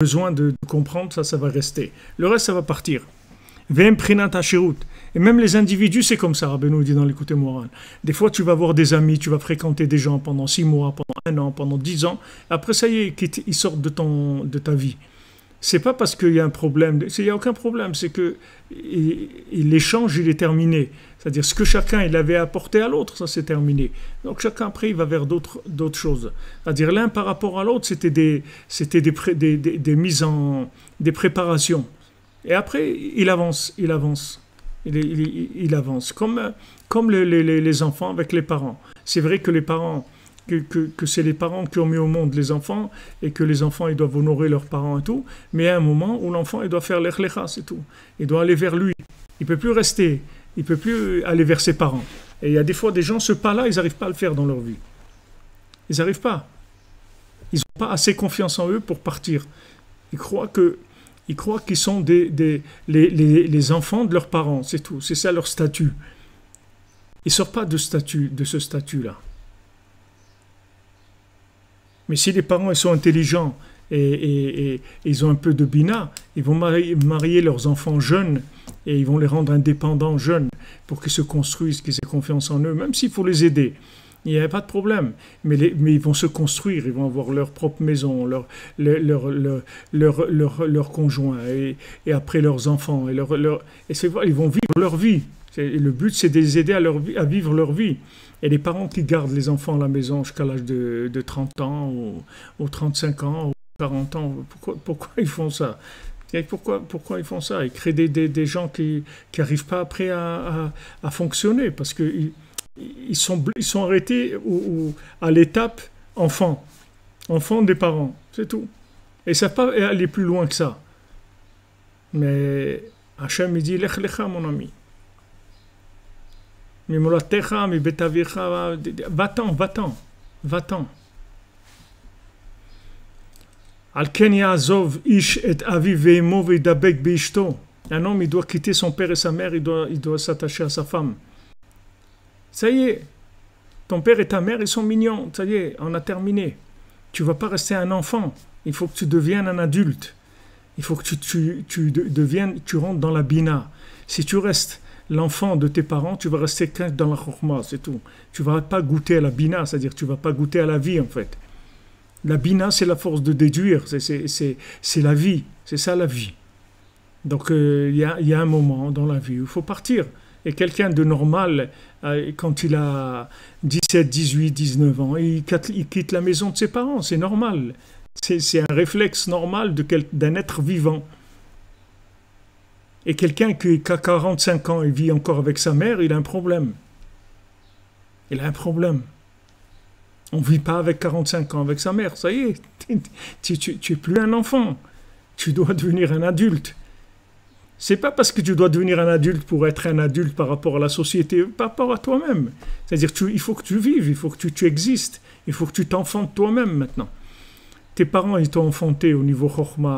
besoin de comprendre, ça va rester. Le reste, ça va partir. Vem prinat hashirut. Et même les individus, c'est comme ça, Rabbeinu dit dans l'écoute morale. Des fois, tu vas voir des amis, tu vas fréquenter des gens pendant 6 mois, pendant 1 an, pendant 10 ans. Après, ça y est, ils sortent de ta vie. C'est pas parce qu'il y a un problème, il n'y a aucun problème, c'est que l'échange, il est terminé. C'est-à-dire, ce que chacun il avait apporté à l'autre, ça c'est terminé. Donc chacun après, il va vers d'autres choses. C'est-à-dire, l'un par rapport à l'autre, c'était des mises en... des préparations. Et après, il avance. Il avance. Comme les enfants avec les parents. C'est vrai que les parents... Que c'est les parents qui ont mis au monde les enfants et que les enfants ils doivent honorer leurs parents et tout, mais il y a un moment où l'enfant il doit faire l'echlecha, c'est tout. Il doit aller vers lui. Il ne peut plus rester, il ne peut plus aller vers ses parents. Et il y a des fois des gens, ce pas-là, ils n'arrivent pas à le faire dans leur vie. Ils n'arrivent pas. Ils n'ont pas assez confiance en eux pour partir. Ils croient qu'ils sont les enfants de leurs parents, c'est tout. C'est ça leur statut. Ils ne sortent pas de ce statut-là. Mais si les parents ils sont intelligents et ils ont un peu de bina, ils vont marier leurs enfants jeunes et ils vont les rendre indépendants jeunes pour qu'ils se construisent, qu'ils aient confiance en eux, même s'il faut les aider. Il n'y a pas de problème. Mais ils vont se construire, ils vont avoir leur propre maison, leur conjoint et après leurs enfants. Et ils vont vivre leur vie. Le but, c'est de les aider à vivre leur vie. Et les parents qui gardent les enfants à la maison jusqu'à l'âge de 30 ans ou 35 ans ou 40 ans, pourquoi ils font ça? Et pourquoi ils font ça? Ils créent des gens qui n'arrivent pas après à fonctionner parce qu'ils sont arrêtés à l'étape enfant des parents, c'est tout. Et ça ne peut pas aller plus loin que ça. Mais Hachem, il dit, Lech lecha, mon ami. Va-t'en. Un homme, il doit quitter son père et sa mère, il doit s'attacher à sa femme. Ça y est, ton père et ta mère, ils sont mignons. Ça y est, on a terminé. Tu ne vas pas rester un enfant. Il faut que tu deviennes un adulte. Il faut que tu rentres dans la bina. Si tu restes l'enfant de tes parents, tu vas rester qu'un dans la chokhma, c'est tout. Tu ne vas pas goûter à la bina, c'est-à-dire tu ne vas pas goûter à la vie en fait. La bina, c'est la force de déduire, c'est la vie, c'est ça la vie. Donc il y a un moment dans la vie où il faut partir. Et quelqu'un de normal, quand il a 17, 18, 19 ans, il quitte la maison de ses parents, c'est normal. C'est un réflexe normal d'un être vivant. Et quelqu'un qui a 45 ans et vit encore avec sa mère, il a un problème. Il a un problème. On ne vit pas avec 45 ans avec sa mère, ça y est, tu n'es plus un enfant. Tu dois devenir un adulte. C'est pas parce que tu dois devenir un adulte pour être un adulte par rapport à la société, par rapport à toi-même. C'est-à-dire il faut que tu vives, il faut que tu existes, il faut que tu t'enfantes toi-même maintenant. Tes parents, ils t'ont enfanté au niveau chokhma,